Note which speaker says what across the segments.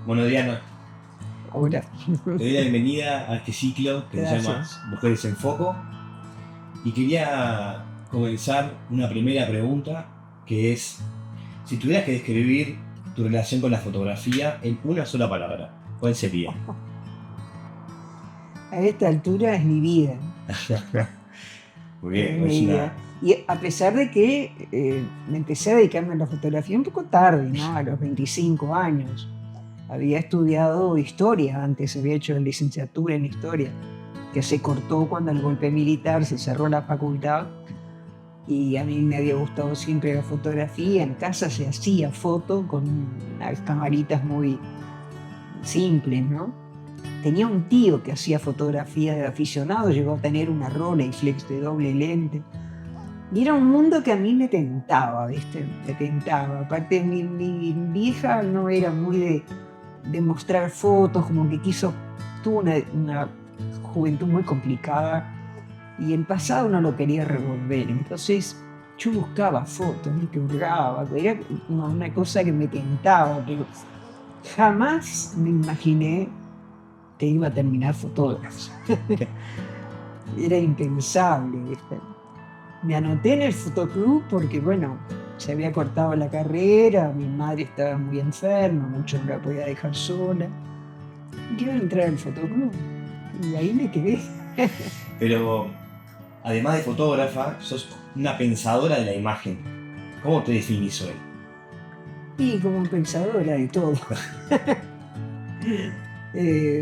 Speaker 1: Bueno, Diana,
Speaker 2: Hola.
Speaker 1: te doy la bienvenida a este ciclo que se llama
Speaker 2: Gracias.
Speaker 1: Mujeres en Foco. Y quería comenzar una primera pregunta, que es, si tuvieras que describir tu relación con la fotografía en una sola palabra, ¿cuál sería?
Speaker 2: A esta altura es mi vida.
Speaker 1: Muy
Speaker 2: Es
Speaker 1: bien,
Speaker 2: mi
Speaker 1: es
Speaker 2: vida. Y a pesar de que me empecé a dedicarme a la fotografía un poco tarde, ¿no? A los 25 años. Había estudiado historia antes, había hecho la licenciatura en historia, que se cortó cuando el golpe militar se cerró la facultad. Y a mí me había gustado siempre la fotografía. En casa se hacía foto con unas camaritas muy simples, ¿no? Tenía un tío que hacía fotografía de aficionado, llegó a tener una Rolleiflex de doble lente. Y era un mundo que a mí me tentaba, ¿viste? Me tentaba. Aparte, mi vieja no era muy de mostrar fotos, como que tuvo una juventud muy complicada y el pasado no lo quería revolver. Entonces yo buscaba fotos, ¿viste? Hurgaba, era una cosa que me tentaba, pero jamás me imaginé que iba a terminar fotógrafo. Era impensable, ¿viste? Me anoté en el fotoclub porque, bueno, se había cortado la carrera, mi madre estaba muy enferma, mucho no la podía dejar sola. Y quiero entrar al fotoclub. Y ahí me quedé.
Speaker 1: Pero, además de fotógrafa, sos una pensadora de la imagen. ¿Cómo te definís hoy?
Speaker 2: Y como pensadora de todo.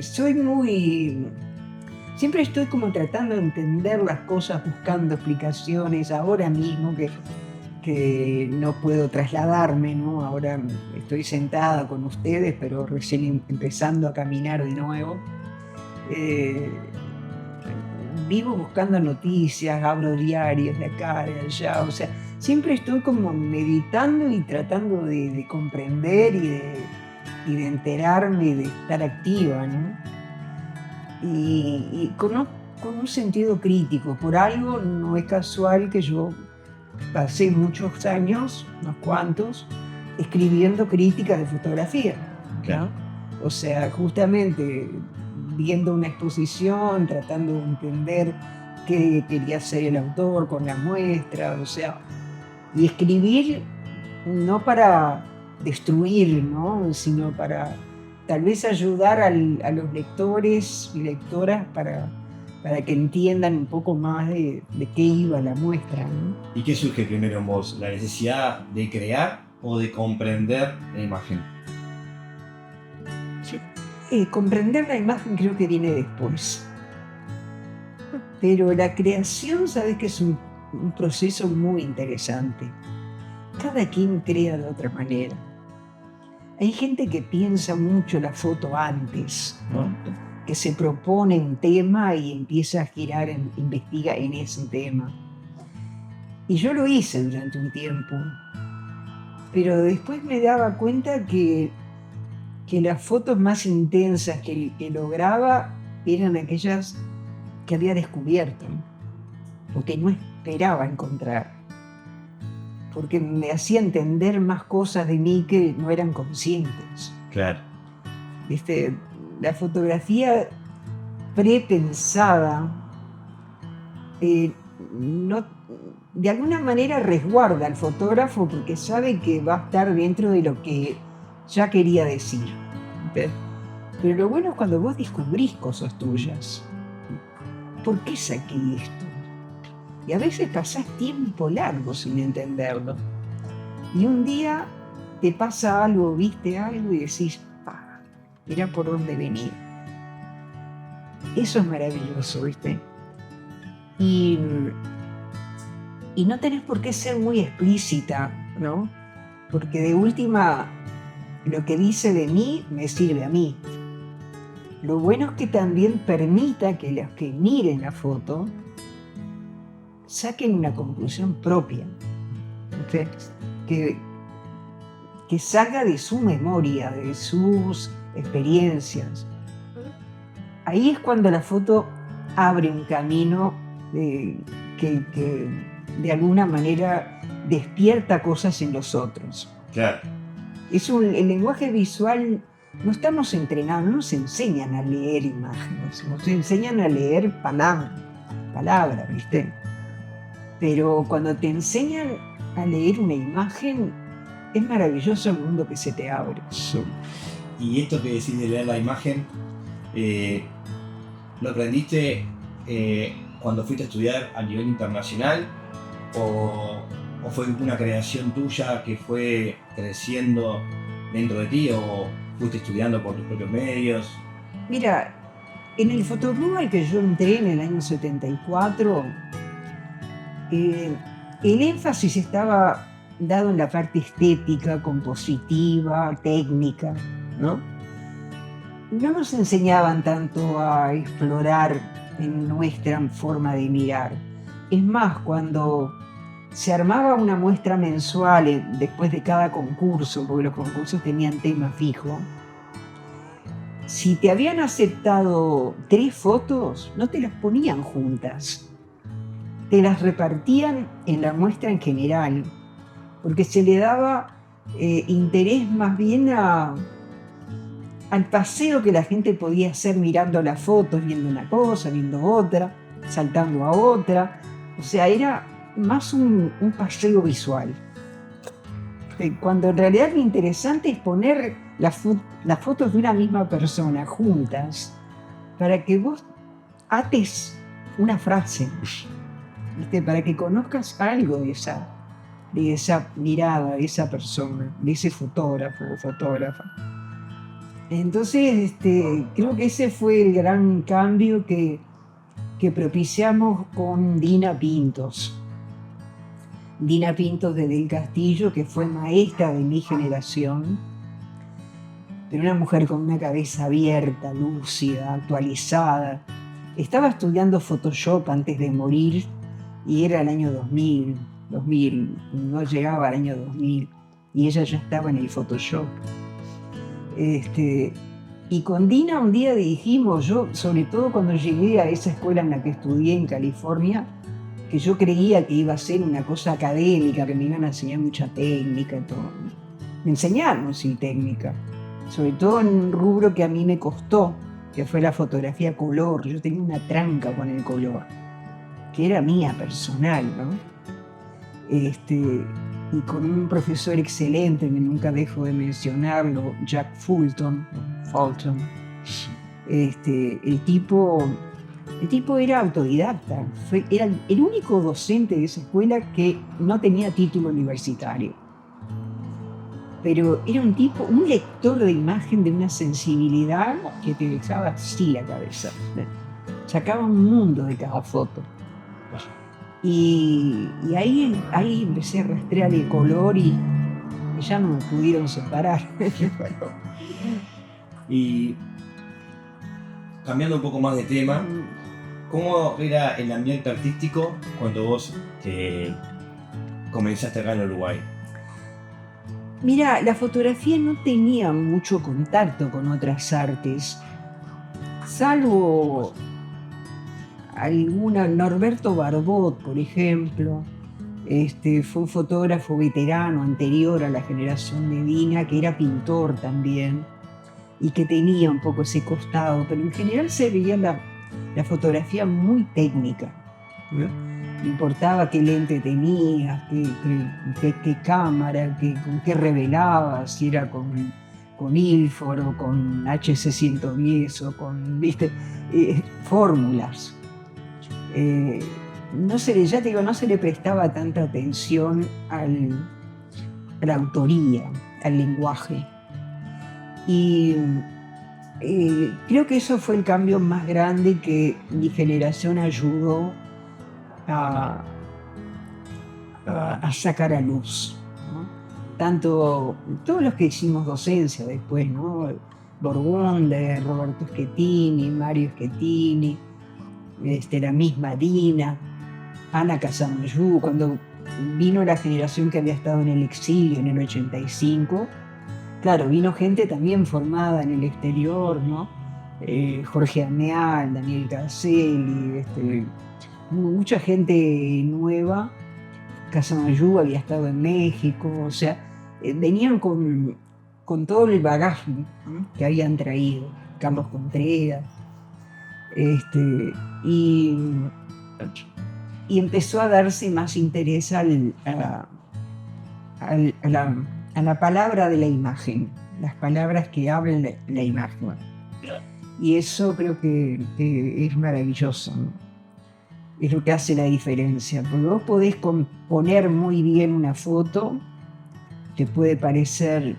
Speaker 2: Soy muy... Siempre estoy como tratando de entender las cosas, buscando explicaciones. Ahora mismo que no puedo trasladarme, ¿no? Ahora estoy sentada con ustedes, pero recién empezando a caminar de nuevo. Eh, Vivo buscando noticias, abro diarios de acá, de allá, o sea, siempre estoy como meditando y tratando de comprender y de enterarme y de estar activa, ¿no? Y con un sentido crítico. Por algo no es casual que yo pasé muchos años, unos cuantos, escribiendo críticas de fotografía,
Speaker 1: Claro.
Speaker 2: ¿no? O sea, justamente viendo una exposición, tratando de entender qué quería hacer el autor con la muestra, o sea, y escribir no para destruir, ¿no? Sino para tal vez ayudar a los lectores y lectoras para que entiendan un poco más de qué iba la muestra, ¿no?
Speaker 1: ¿Y qué surge primero en vos? ¿La necesidad de crear o de comprender la imagen?
Speaker 2: Comprender la imagen creo que viene después. Pero la creación, sabes que es un proceso muy interesante. Cada quien crea de otra manera. Hay gente que piensa mucho la foto antes, ¿no? Que se propone un tema y empieza a girar, investiga en ese tema. Y yo lo hice durante un tiempo, pero después me daba cuenta que las fotos más intensas que lograba eran aquellas que había descubierto, o que no esperaba encontrar, porque me hacía entender más cosas de mí que no eran conscientes.
Speaker 1: Claro.
Speaker 2: ¿Viste? La fotografía prepensada no, de alguna manera resguarda al fotógrafo porque sabe que va a estar dentro de lo que ya quería decir. ¿Ves? Pero lo bueno es cuando vos descubrís cosas tuyas. ¿Por qué saqué esto? Y a veces pasás tiempo largo sin entenderlo. Y un día te pasa algo, viste algo y decís, mirá por dónde venía. Eso es maravilloso, ¿viste? Y no tenés por qué ser muy explícita, ¿no? Porque de última, lo que dice de mí me sirve a mí. Lo bueno es que también permita que los que miren la foto saquen una conclusión propia, ¿okay? Que salga de su memoria, de sus experiencias. Ahí es cuando la foto abre un camino que de alguna manera despierta cosas en los otros.
Speaker 1: Claro.
Speaker 2: El lenguaje visual no estamos entrenados, no nos enseñan a leer imágenes, nos enseñan a leer palabras, ¿viste? Pero cuando te enseñan a leer una imagen, es maravilloso el mundo que se te abre.
Speaker 1: Sí. Y esto que decís de leer la imagen, ¿lo aprendiste cuando fuiste a estudiar a nivel internacional? ¿O fue una creación tuya que fue creciendo dentro de ti? ¿O fuiste estudiando por tus propios medios?
Speaker 2: Mira, en el fotoclub al que yo entré en el año 74, el énfasis estaba dado en la parte estética, compositiva, técnica, ¿no? No nos enseñaban tanto a explorar en nuestra forma de mirar. Es más, cuando se armaba una muestra mensual después de cada concurso, porque los concursos tenían tema fijo, si te habían aceptado 3 fotos, no te las ponían juntas. Te las repartían en la muestra en general, porque se le daba interés más bien al paseo que la gente podía hacer mirando las fotos, viendo una cosa, viendo otra, saltando a otra. O sea, era más un paseo visual. Cuando en realidad lo interesante es poner las fotos de una misma persona juntas para que vos ates una frase, ¿viste? Para que conozcas algo de esa mirada, de esa persona, de ese fotógrafo o fotógrafa. Entonces, creo que ese fue el gran cambio que propiciamos con Dina Pintos. Dina Pintos de Del Castillo, que fue maestra de mi generación, pero una mujer con una cabeza abierta, lúcida, actualizada. Estaba estudiando Photoshop antes de morir y era el año 2000, no llegaba al año 2000 y ella ya estaba en el Photoshop. Y con Dina un día dijimos, yo sobre todo cuando llegué a esa escuela en la que estudié en California, que yo creía que iba a ser una cosa académica, que me iban a enseñar mucha técnica y todo. Me enseñaron, sí, técnica, sobre todo en un rubro que a mí me costó, que fue la fotografía color. Yo tenía una tranca con el color, que era mía, personal, ¿no? Y con un profesor excelente, que nunca dejo de mencionarlo, Jack Fulton. El tipo era autodidacta, era el único docente de esa escuela que no tenía título universitario. Pero era un lector de imagen de una sensibilidad que te dejaba así la cabeza. Sacaba un mundo de cada foto. Y ahí empecé a rastrear el color y ya no me pudieron separar.
Speaker 1: Y cambiando un poco más de tema, ¿cómo era el ambiente artístico cuando vos comenzaste acá en Uruguay?
Speaker 2: Mira, la fotografía no tenía mucho contacto con otras artes, salvo Norberto Barbot, por ejemplo. Fue un fotógrafo veterano anterior a la generación de Dina, que era pintor también y que tenía un poco ese costado, pero en general se veía la fotografía muy técnica, ¿no? No importaba qué lente tenías, qué cámara, con qué revelabas, si era con Ilford o con HC110 o con, fórmulas. No se le prestaba tanta atención a la autoría, al lenguaje. Y creo que eso fue el cambio más grande que mi generación ayudó a sacar a luz, ¿no? Tanto todos los que hicimos docencia después, ¿no? Borgonde, Roberto Schettini, Mario Schettini, la misma Dina, Ana Casamayú, cuando vino la generación que había estado en el exilio en el 85, claro, vino gente también formada en el exterior, ¿no? Jorge Ameal, Daniel Caselli, mucha gente nueva. Casamayú había estado en México, o sea, venían con con todo el bagaje, ¿no?, que habían traído Carlos Contreras, y, y empezó a darse más interés a la palabra de la imagen, las palabras que hablan la imagen. Y eso creo que es maravilloso, ¿no? Es lo que hace la diferencia, porque vos podés componer muy bien una foto, te puede parecer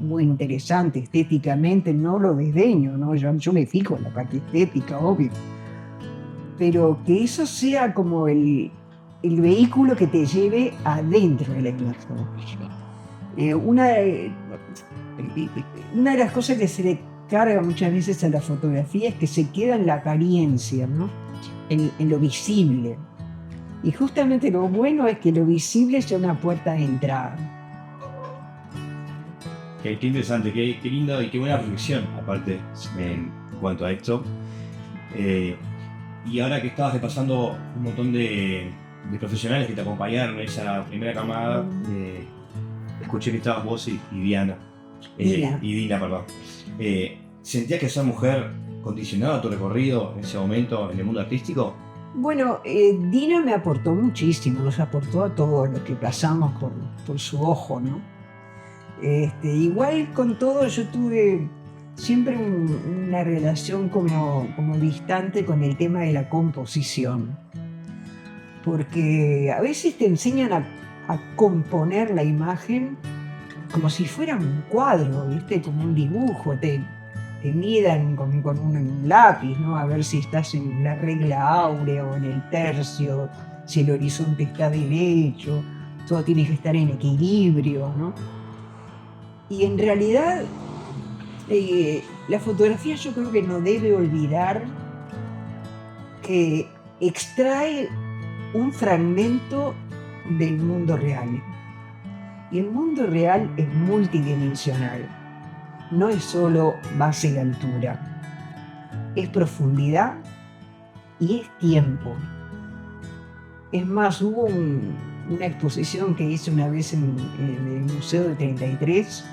Speaker 2: muy interesante estéticamente, no lo desdeño, ¿no? Yo me fijo en la parte estética, obvio, pero que eso sea como el vehículo que te lleve adentro de la imagen. Una de las cosas que se le carga muchas veces a la fotografía es que se queda en la apariencia, ¿no?, en lo visible. Y justamente lo bueno es que lo visible sea una puerta de entrada.
Speaker 1: Qué interesante, qué lindo y qué buena reflexión, aparte, en cuanto a esto. Y ahora que estabas repasando un montón de profesionales que te acompañaron en esa primera camada, escuché que estabas vos y Diana. Y Dina, perdón. ¿Sentías que esa mujer condicionaba tu recorrido en ese momento en el mundo artístico?
Speaker 2: Bueno, Dina me aportó muchísimo, nos aportó a todos los que pasamos por su ojo, ¿no? Igual con todo yo tuve siempre una relación como distante con el tema de la composición, porque a veces te enseñan a componer la imagen como si fuera un cuadro, ¿viste?, como un dibujo, te midan con un lápiz, ¿no?, a ver si estás en la regla áurea o en el tercio, si el horizonte está derecho, todo tiene que estar en equilibrio, ¿no? Y en realidad la fotografía yo creo que no debe olvidar que extrae un fragmento del mundo real. Y el mundo real es multidimensional. No es solo base y altura. Es profundidad y es tiempo. Es más, hubo una exposición que hice una vez en el Museo de 33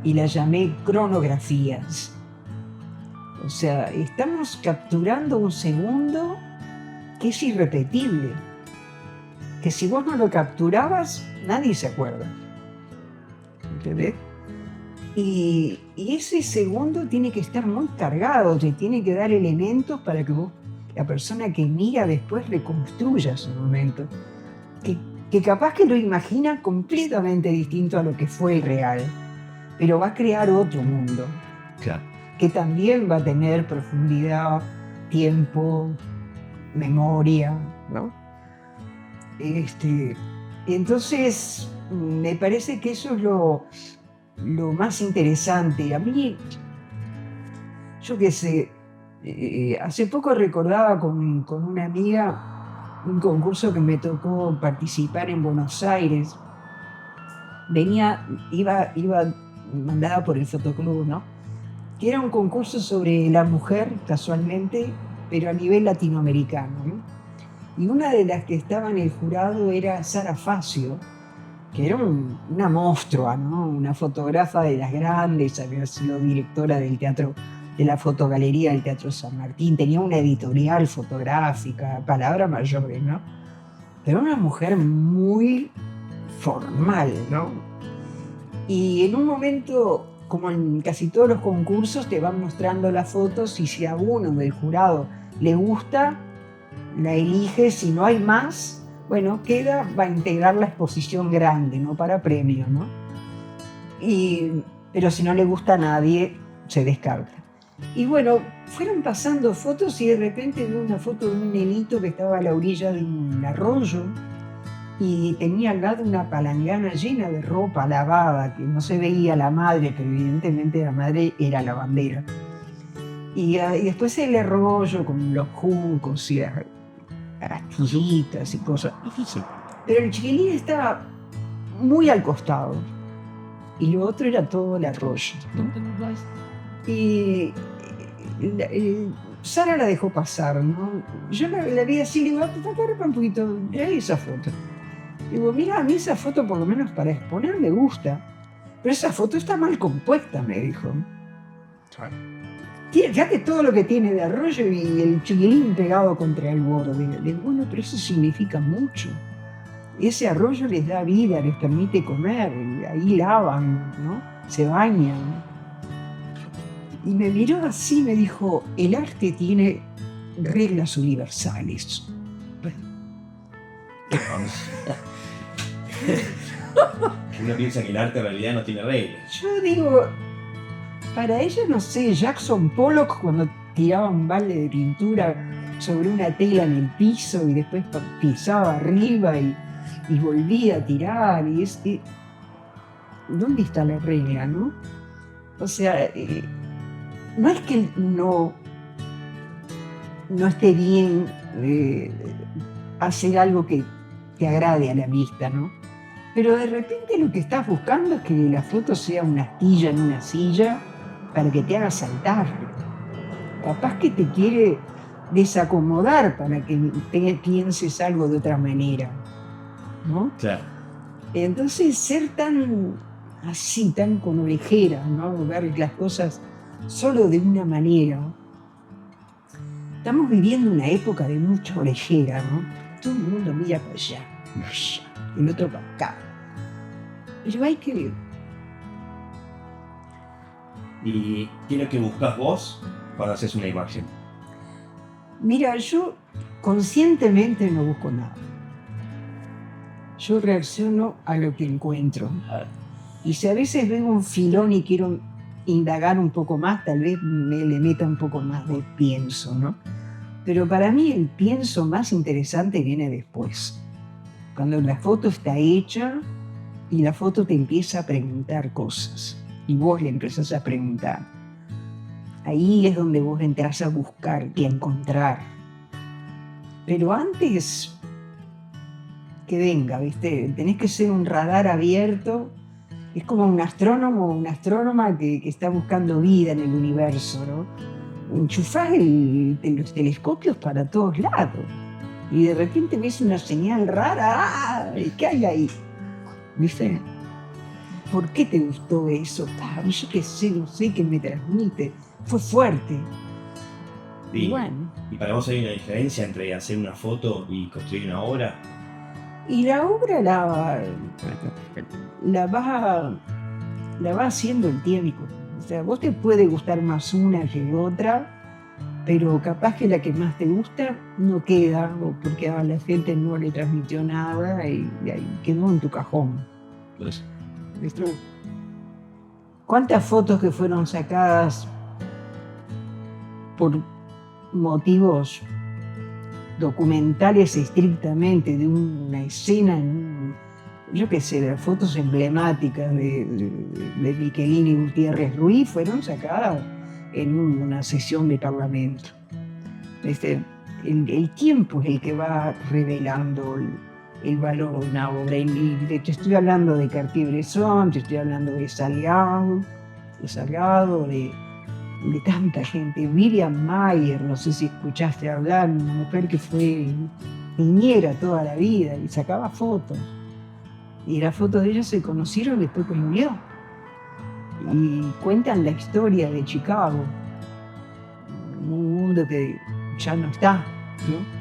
Speaker 2: y la llamé Cronografías. O sea, estamos capturando un segundo que es irrepetible, que si vos no lo capturabas, nadie se acuerda. ¿Entendés? Y ese segundo tiene que estar muy cargado, te tiene que dar elementos para que vos, la persona que mira después, reconstruya ese momento. Que capaz que lo imagina completamente distinto a lo que fue real, pero va a crear otro mundo.
Speaker 1: Claro.
Speaker 2: Que también va a tener profundidad, tiempo, memoria, ¿no? Entonces, me parece que eso es lo más interesante. A mí, yo qué sé, hace poco recordaba con una amiga un concurso que me tocó participar en Buenos Aires. Iba mandada por el Fotoclub, ¿no?, que era un concurso sobre la mujer, casualmente, pero a nivel latinoamericano, ¿no? Y una de las que estaba en el jurado era Sara Facio, que era una monstrua, ¿no?, una fotógrafa de las grandes, había sido directora del teatro, de la fotogalería del Teatro San Martín, tenía una editorial fotográfica, palabra mayores, ¿no? Pero una mujer muy formal, ¿no? Y en un momento, como en casi todos los concursos, te van mostrando las fotos y si a uno del jurado le gusta, la elige. Si no hay más, bueno, va a integrar la exposición grande, ¿no?, para premio, ¿no? Pero si no le gusta a nadie, se descarta. Y bueno, fueron pasando fotos y de repente vi una foto de un nenito que estaba a la orilla de un arroyo y tenía al lado una palangana llena de ropa lavada, que no se veía la madre, pero evidentemente la madre era la bandera. Y después el arroyo con los juncos y las astillitas y cosas. Pero el chiquilín estaba muy al costado y lo otro era todo el arroyo, ¿no? Y Sara la dejó pasar, ¿no? Yo la vi así, le digo, agarra un poquito, esa foto. Digo, mira, a mí esa foto por lo menos para exponer me gusta, pero esa foto está mal compuesta, me dijo. Fíjate todo lo que tiene de arroyo y el chiquilín pegado contra el borde. Le digo, bueno, pero eso significa mucho. Ese arroyo les da vida, les permite comer, ahí lavan, ¿no? Se bañan. Y me miró así y me dijo, el arte tiene reglas universales.
Speaker 1: Uno piensa que el arte en realidad no tiene reglas.
Speaker 2: Yo digo, para ella, no sé, Jackson Pollock cuando tiraba un balde de pintura sobre una tela en el piso y después pisaba arriba y volvía a tirar. ¿Dónde está la regla, no? O sea, no es que no esté bien hacer algo que te agrade a la vista, ¿no? Pero de repente lo que estás buscando es que la foto sea una astilla en una silla para que te haga saltar. Capaz que te quiere desacomodar para que pienses algo de otra manera, ¿no?
Speaker 1: Claro.
Speaker 2: Entonces ser tan así, tan con orejera, ¿no? Ver las cosas solo de una manera. Estamos viviendo una época de mucha orejera, ¿no? Todo el mundo mira para allá, el otro para acá. Pero hay que ver.
Speaker 1: ¿Y qué es lo que buscas vos cuando haces una imagen?
Speaker 2: Mira, yo conscientemente no busco nada. Yo reacciono a lo que encuentro. Y si a veces veo un filón y quiero indagar un poco más, tal vez me le meta un poco más de pienso, ¿no? Pero para mí el pienso más interesante viene después. Cuando la foto está hecha y la foto te empieza a preguntar cosas y vos le empezás a preguntar. Ahí es donde vos entras a buscar y a encontrar. Pero antes que venga, ¿viste? Tenés que ser un radar abierto. Es como un astrónomo o una astrónoma que está buscando vida en el universo, ¿no? Enchufás los telescopios para todos lados y de repente ves una señal rara. ¡Ah! ¿Qué hay ahí? ¿Viste? ¿Por qué te gustó eso? Yo qué sé, no sé qué me transmite. Fue fuerte.
Speaker 1: Y
Speaker 2: Bueno.
Speaker 1: ¿Y para vos hay una diferencia entre hacer una foto y construir una obra?
Speaker 2: Y la obra la va haciendo el tiempo. O sea, vos te puede gustar más una que otra, pero capaz que la que más te gusta no queda, o porque a la gente no le transmitió nada y ahí quedó en tu cajón.
Speaker 1: Pues,
Speaker 2: ¿Viste? ¿Cuántas fotos que fueron sacadas por motivos documentales estrictamente de una escena, yo qué sé, de fotos emblemáticas de Miquelini y Gutiérrez Ruiz fueron sacadas en una sesión de parlamento? El tiempo es el que va revelando el valor de una obra. Y te estoy hablando de Cartier-Bresson, te estoy hablando de Salgado, de tanta gente. Miriam Mayer, no sé si escuchaste hablar, una mujer que fue niñera toda la vida y sacaba fotos. Y las fotos de ella se conocieron después que murió. Y cuentan la historia de Chicago, un mundo que ya no está, ¿no?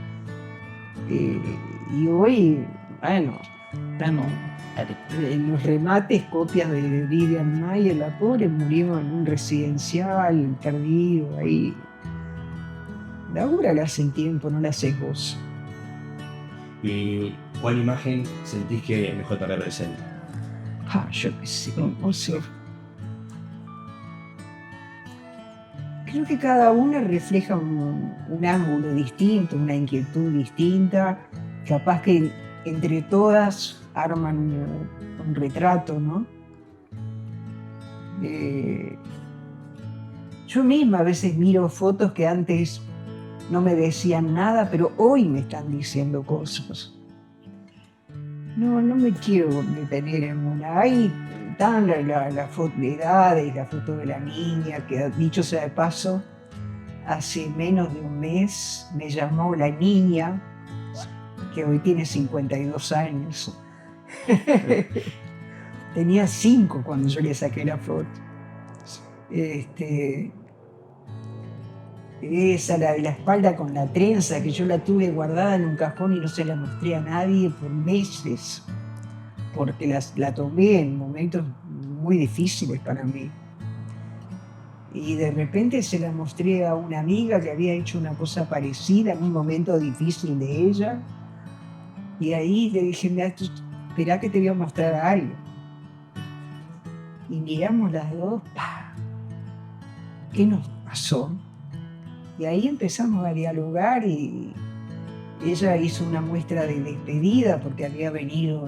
Speaker 2: Y hoy, bueno, estamos en los remates, copias de Vivian Mayer, la pobre murió en un residencial perdido ahí. La obra la hacen tiempo, no la haces vos.
Speaker 1: ¿Y cuál imagen sentís que mejor te representa?
Speaker 2: Yo qué sé, no sé. Creo que cada una refleja un ángulo distinto, una inquietud distinta. Capaz que entre todas arman un retrato, ¿no? Yo misma a veces miro fotos que antes no me decían nada, pero hoy me están diciendo cosas. No me quiero detener en una. Ahí están la foto de edades, la foto de la niña, que dicho sea de paso, hace menos de un mes me llamó la niña, que hoy tiene 52 años. tenía 5 cuando yo le saqué la foto. Esa, la de la espalda con la trenza, que yo la tuve guardada en un cajón y no se la mostré a nadie por meses, porque la tomé en momentos muy difíciles para mí. Y de repente se la mostré a una amiga que había hecho una cosa parecida en un momento difícil de ella. Y ahí le dije, mira, esperá que te voy a mostrar algo. Y miramos las dos, ¡pah! ¿Qué nos pasó? Y ahí empezamos a dialogar y ella hizo una muestra de despedida porque había venido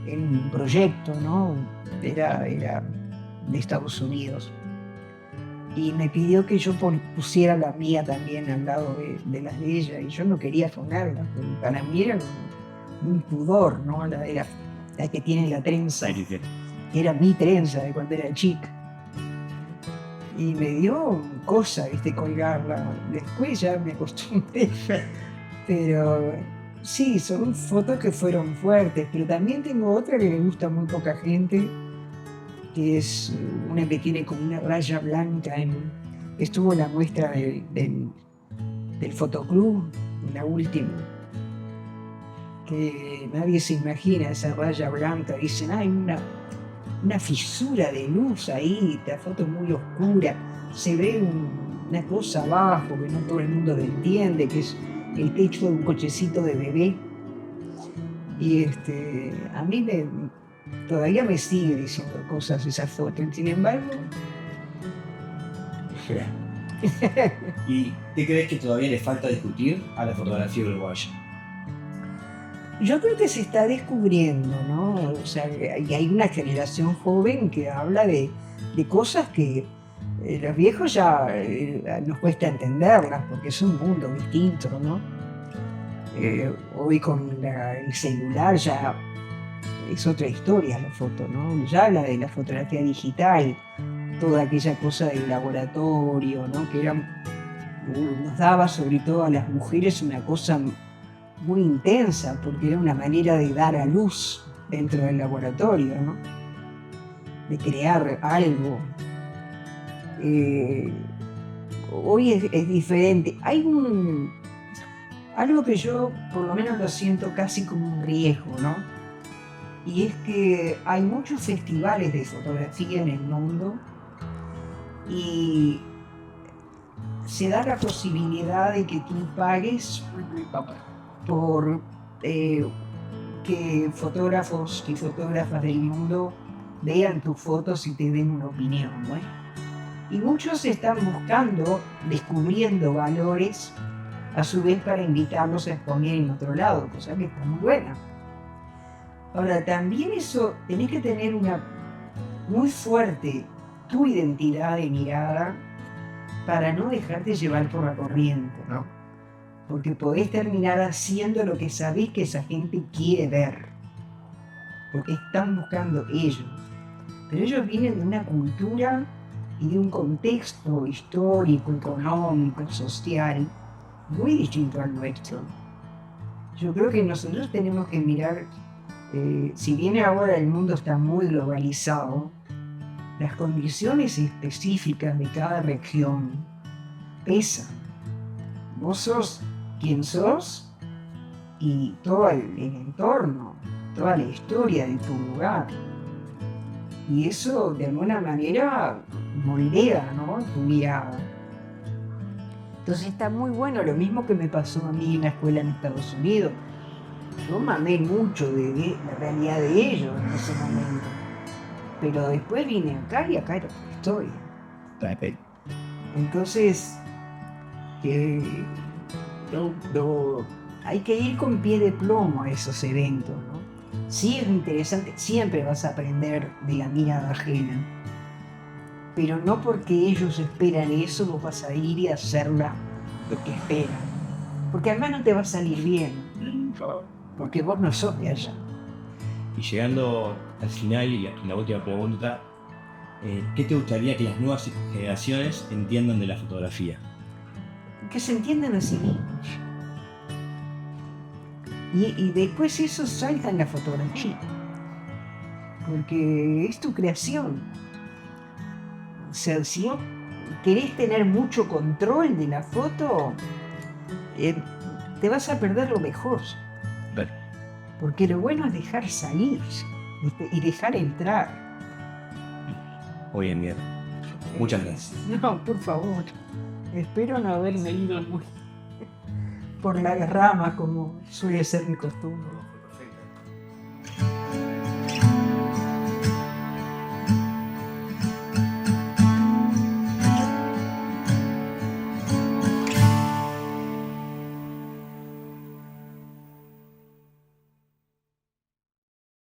Speaker 2: en un proyecto, ¿no? Era de Estados Unidos. Y me pidió que yo pusiera la mía también al lado de las de ella, y yo no quería ponerla, porque para mí era un pudor, ¿no? La que tiene la trenza, era mi trenza de cuando era chica. Y me dio cosa, ¿viste? Colgarla. Después ya me acostumbré, pero sí, son fotos que fueron fuertes, pero también tengo otra que le gusta a muy poca gente, que es una que tiene como una raya blanca, estuvo en la muestra del fotoclub, la última, que nadie se imagina esa raya blanca. Dicen, hay una fisura de luz ahí, la foto es muy oscura, se ve una cosa abajo que no todo el mundo lo entiende, que es el techo de un cochecito de bebé. Y a mí todavía me sigue diciendo cosas esa foto. Sin embargo...
Speaker 1: ¿Y qué crees que todavía le falta discutir a la fotografía uruguaya?
Speaker 2: Yo creo que se está descubriendo, ¿no? O sea, y hay una generación joven que habla de cosas que los viejos ya nos cuesta entenderlas, porque es un mundo distinto, ¿no? Hoy con el celular ya es otra historia la foto, ¿no? Ya la de la fotografía digital, toda aquella cosa del laboratorio, ¿no? Que nos daba sobre todo a las mujeres una cosa muy intensa, porque era una manera de dar a luz dentro del laboratorio, ¿no? De crear algo. Hoy es diferente. Hay algo que yo por lo menos lo siento casi como un riesgo, ¿no? Y es que hay muchos festivales de fotografía en el mundo y se da la posibilidad de que tú pagues por que fotógrafos y fotógrafas del mundo vean tus fotos y te den una opinión, ¿no? Y muchos están descubriendo valores, a su vez para invitarlos a exponer en otro lado, cosa que está muy buena. Ahora, también eso, tenés que tener muy fuerte tu identidad de mirada para no dejarte llevar por la corriente, ¿no? Porque podés terminar haciendo lo que sabés que esa gente quiere ver, porque están buscando ellos. Pero ellos vienen de una cultura y de un contexto histórico, económico, social, muy distinto al nuestro. Yo creo que nosotros tenemos que mirar, si bien ahora el mundo está muy globalizado, las condiciones específicas de cada región pesan. Vos sos quien sos y todo el entorno, toda la historia de tu lugar. Y eso de alguna manera moldea, ¿no?, tu mirada. Entonces está muy bueno, lo mismo que me pasó a mí en la escuela en Estados Unidos. Yo mamé mucho de la realidad de ellos en ese momento. Pero después vine acá y acá era otra historia. Entonces, hay que ir con pie de plomo a esos eventos, ¿no? Sí es interesante, siempre vas a aprender de la mirada ajena. Pero no porque ellos esperan eso, vos vas a ir y hacerla lo que esperan. Porque además no te va a salir bien, porque vos no sos de allá.
Speaker 1: Y llegando al final y a la última pregunta, ¿qué te gustaría que las nuevas generaciones entiendan de la fotografía?
Speaker 2: Que se entiendan a sí mismos. Y después eso salga en la fotografía. porque es tu creación. O sea, si no querés tener mucho control de la foto, te vas a perder lo mejor.
Speaker 1: Bueno,
Speaker 2: Porque lo bueno es dejar salir y dejar entrar.
Speaker 1: muy bien, Miguel. Muchas gracias.
Speaker 2: No, por favor. Espero no haberme ido muy por la rama como suele ser mi costumbre.